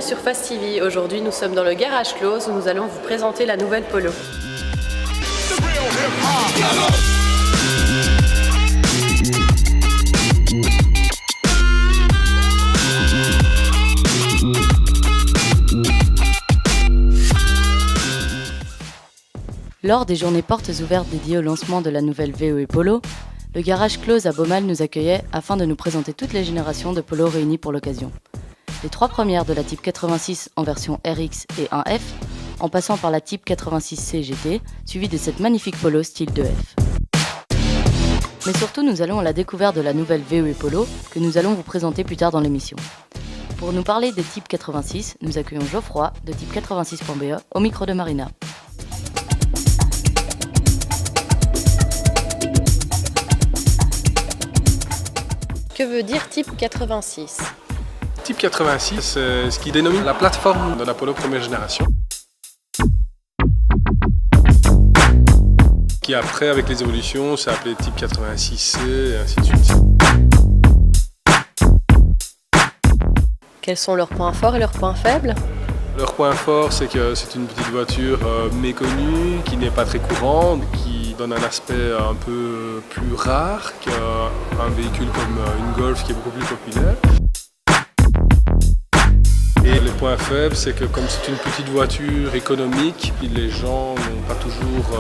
sur Fast TV. Aujourd'hui, nous sommes dans le Garage Close où nous allons vous présenter la nouvelle Polo. Lors des journées portes ouvertes dédiées au lancement de la nouvelle VOE Polo, le Garage Close à Beaumal nous accueillait afin de nous présenter toutes les générations de Polo réunies pour l'occasion. Les 3 premières de la Type 86 en version RX et 1F, en passant par la Type 86C GT, suivie de cette magnifique Polo style 2F. Mais surtout, nous allons à la découverte de la nouvelle VOE Polo que nous allons vous présenter plus tard dans l'émission. Pour nous parler des Type 86, nous accueillons Geoffroy de Type 86.be au micro de Marina. Que veut dire Type 86 ? Type 86, c'est ce qui dénomine la plateforme de la Polo première génération. Qui après, avec les évolutions, s'est appelé Type 86C et ainsi de suite. Quels sont leurs points forts et leurs points faibles ? Leur point fort, c'est que c'est une petite voiture méconnue, qui n'est pas très courante, qui donne un aspect un peu plus rare qu'un véhicule comme une Golf qui est beaucoup plus populaire. Et les points faibles, c'est que comme c'est une petite voiture économique, les gens n'ont pas toujours,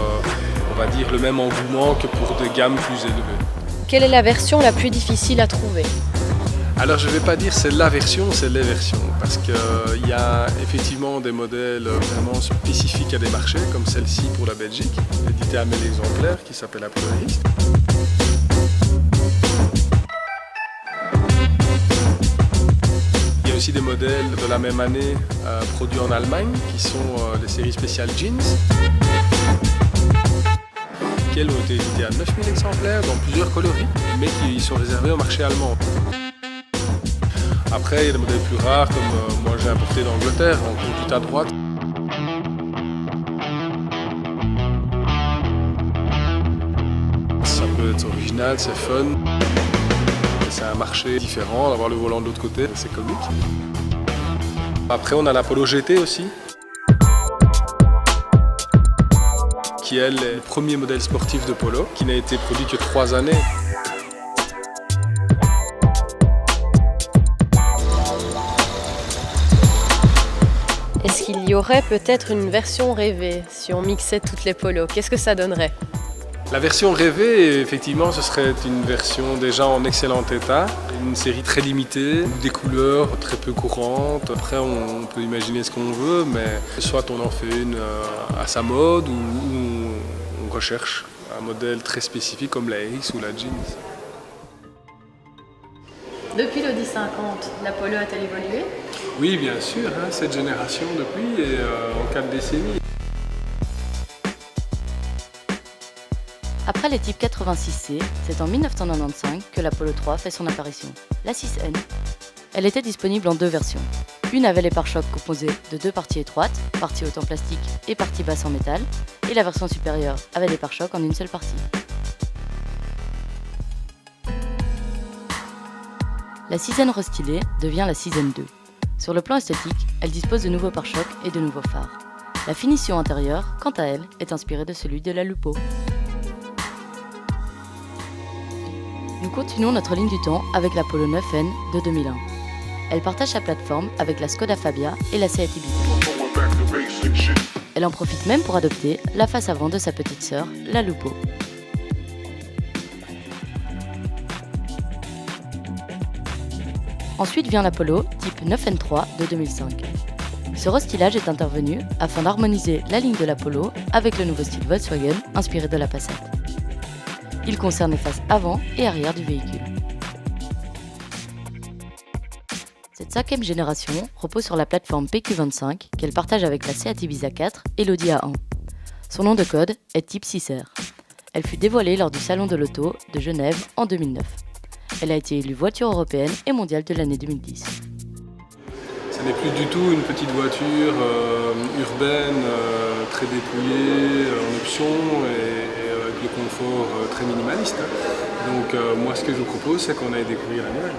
on va dire, le même engouement que pour des gammes plus élevées. Quelle est la version la plus difficile à trouver ? Alors je ne vais pas dire c'est la version, c'est les versions, parce qu'il y a effectivement des modèles vraiment spécifiques à des marchés, comme celle-ci pour la Belgique, éditée à 1000 exemplaires, qui s'appelle la Polo RX. Il y a aussi des modèles de la même année produits en Allemagne, qui sont les séries spéciales Jeans, qui elles ont été éditées à 9000 exemplaires dans plusieurs coloris, mais qui sont réservés au marché allemand. Après, il y a des modèles plus rares, comme moi j'ai importé d'Angleterre, on compte tout à droite. Ça peut être original, c'est fun. C'est un marché différent, d'avoir le volant de l'autre côté, c'est comique. Après, on a la Polo GT aussi, qui elle est le premier modèle sportif de Polo, qui n'a été produit que 3 années. Est-ce qu'il y aurait peut-être une version rêvée si on mixait toutes les Polos ? Qu'est-ce que ça donnerait ? La version rêvée, effectivement, ce serait une version déjà en excellent état, une série très limitée, des couleurs très peu courantes. Après, on peut imaginer ce qu'on veut, mais soit on en fait une à sa mode ou on recherche un modèle très spécifique comme la RX ou la Jeans. Depuis l'Audi 50, la Polo a-t-elle évolué ? Oui, bien sûr, cette génération depuis et en 4 décennies. Après les types 86C, c'est en 1995 que la Polo 3 fait son apparition, la 6N. Elle était disponible en 2 versions. Une avait les pare-chocs composés de 2 parties étroites, partie haute en plastique et partie basse en métal, et la version supérieure avait des pare-chocs en une seule partie. La 6N restylée devient la 6N 2. Sur le plan esthétique, elle dispose de nouveaux pare-chocs et de nouveaux phares. La finition intérieure, quant à elle, est inspirée de celui de la Lupo. Nous continuons notre ligne du temps avec la Polo 9N de 2001. Elle partage sa plateforme avec la Skoda Fabia et la Seat Ibiza. Elle en profite même pour adopter la face avant de sa petite sœur, la Lupo. Ensuite vient la Polo type 9N3 de 2005. Ce restylage est intervenu afin d'harmoniser la ligne de la Polo avec le nouveau style Volkswagen inspiré de la Passat. Il concerne les faces avant et arrière du véhicule. Cette 5e génération repose sur la plateforme PQ25 qu'elle partage avec la Seat Ibiza 4 et l'Audi A1. Son nom de code est type 6R. Elle fut dévoilée lors du Salon de l'Auto de Genève en 2009. Elle a été élue voiture européenne et mondiale de l'année 2010. Ce n'est plus du tout une petite voiture urbaine, très dépouillée en options et avec le confort très minimaliste. Donc moi ce que je vous propose, c'est qu'on aille découvrir la nouvelle.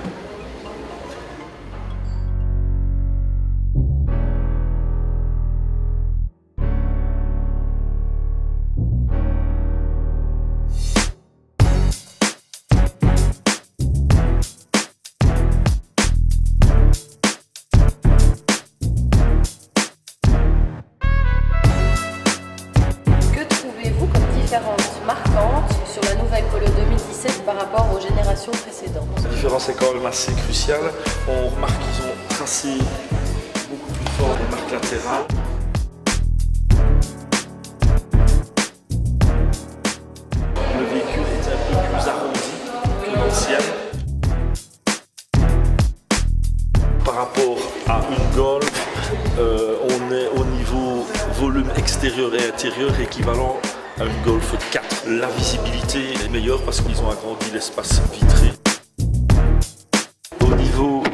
génération précédente. La différence est quand même assez cruciale. On remarque qu'ils ont tracé beaucoup plus fort les marques latérales. Le véhicule est un peu plus arrondi que l'ancienne. Par rapport à une Golf, on est au niveau volume extérieur et intérieur équivalent à une Golf 4. La visibilité est meilleure parce qu'ils ont agrandi l'espace vitré. Au niveau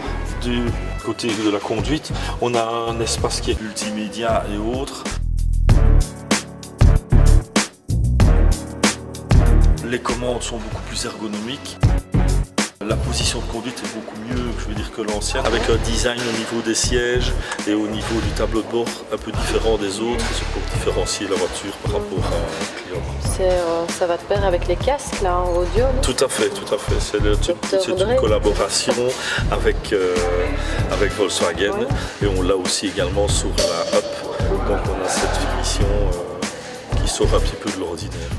du côté de la conduite, on a un espace qui est multimédia et autres. Les commandes sont beaucoup plus ergonomiques. La position de conduite est beaucoup mieux, je veux dire, que l'ancienne, avec un design au niveau des sièges et au niveau du tableau de bord un peu différent des autres, c'est pour différencier la voiture par rapport à un client. Ça va de pair avec les casques là en audio, non? Tout à fait. C'est une collaboration avec Volkswagen et on l'a aussi également sur la Up. Donc on a cette finition qui sort un petit peu de l'ordinaire.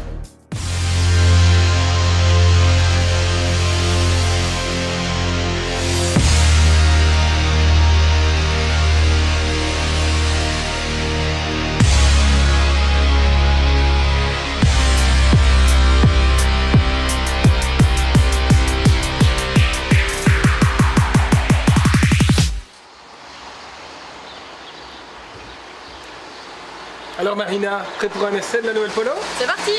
Alors Marina, prêt pour un essai de la nouvelle Polo? C'est parti!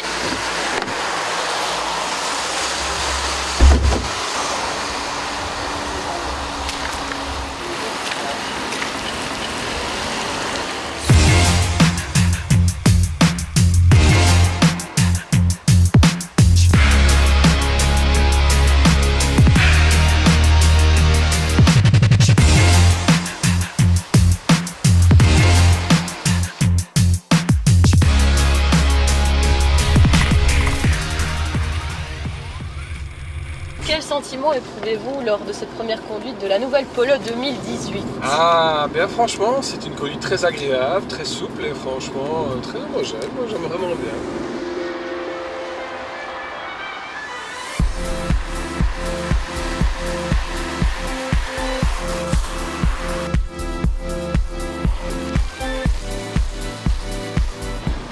Quel sentiment éprouvez-vous lors de cette première conduite de la nouvelle Polo 2018? Ah, bien franchement, c'est une conduite très agréable, très souple et franchement très homogène. Moi j'aime vraiment bien.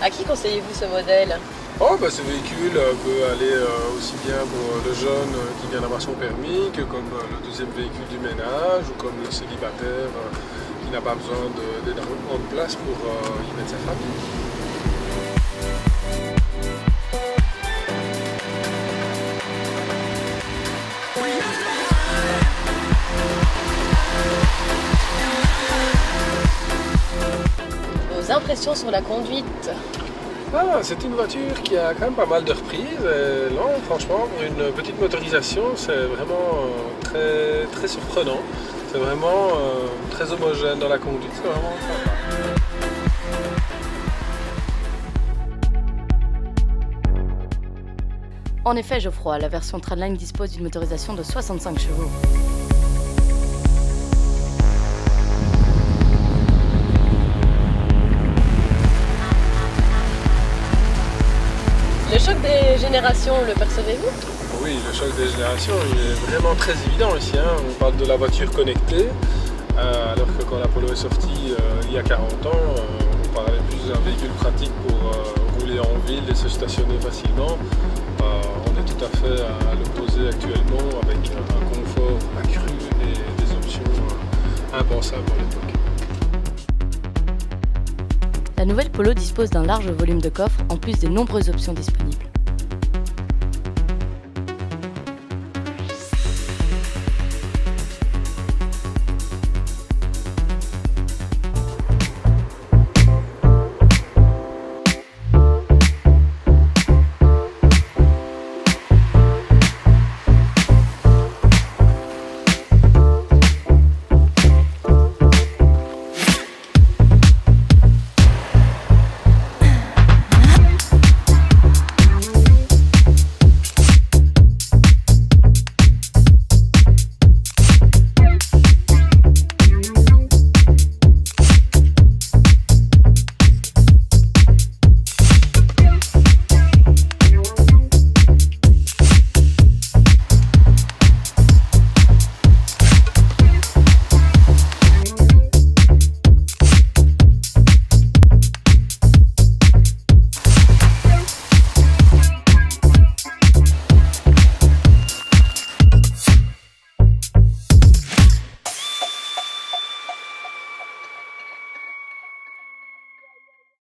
À qui conseillez-vous ce modèle? Oh, bah, ce véhicule peut aller aussi bien pour le jeune qui vient d'avoir son permis que comme le deuxième véhicule du ménage ou comme le célibataire qui n'a pas besoin d'énormément de place pour y mettre sa famille. Vos impressions sur la conduite? Ah, c'est une voiture qui a quand même pas mal de reprises. Et non, franchement, pour une petite motorisation, c'est vraiment très surprenant. C'est vraiment très homogène dans la conduite. C'est vraiment sympa. En effet, Geoffroy, la version Trendline dispose d'une motorisation de 65 chevaux. Le choc des générations, le percevez-vous? Oui, le choc des générations il est vraiment très évident ici. Hein. On parle de la voiture connectée, alors que quand la Polo est sortie il y a 40 ans, on parlait plus d'un véhicule pratique pour rouler en ville et se stationner facilement. On est tout à fait à l'opposé actuellement avec un confort accru et des options impensables à l'époque. La nouvelle Polo dispose d'un large volume de coffre en plus des nombreuses options disponibles.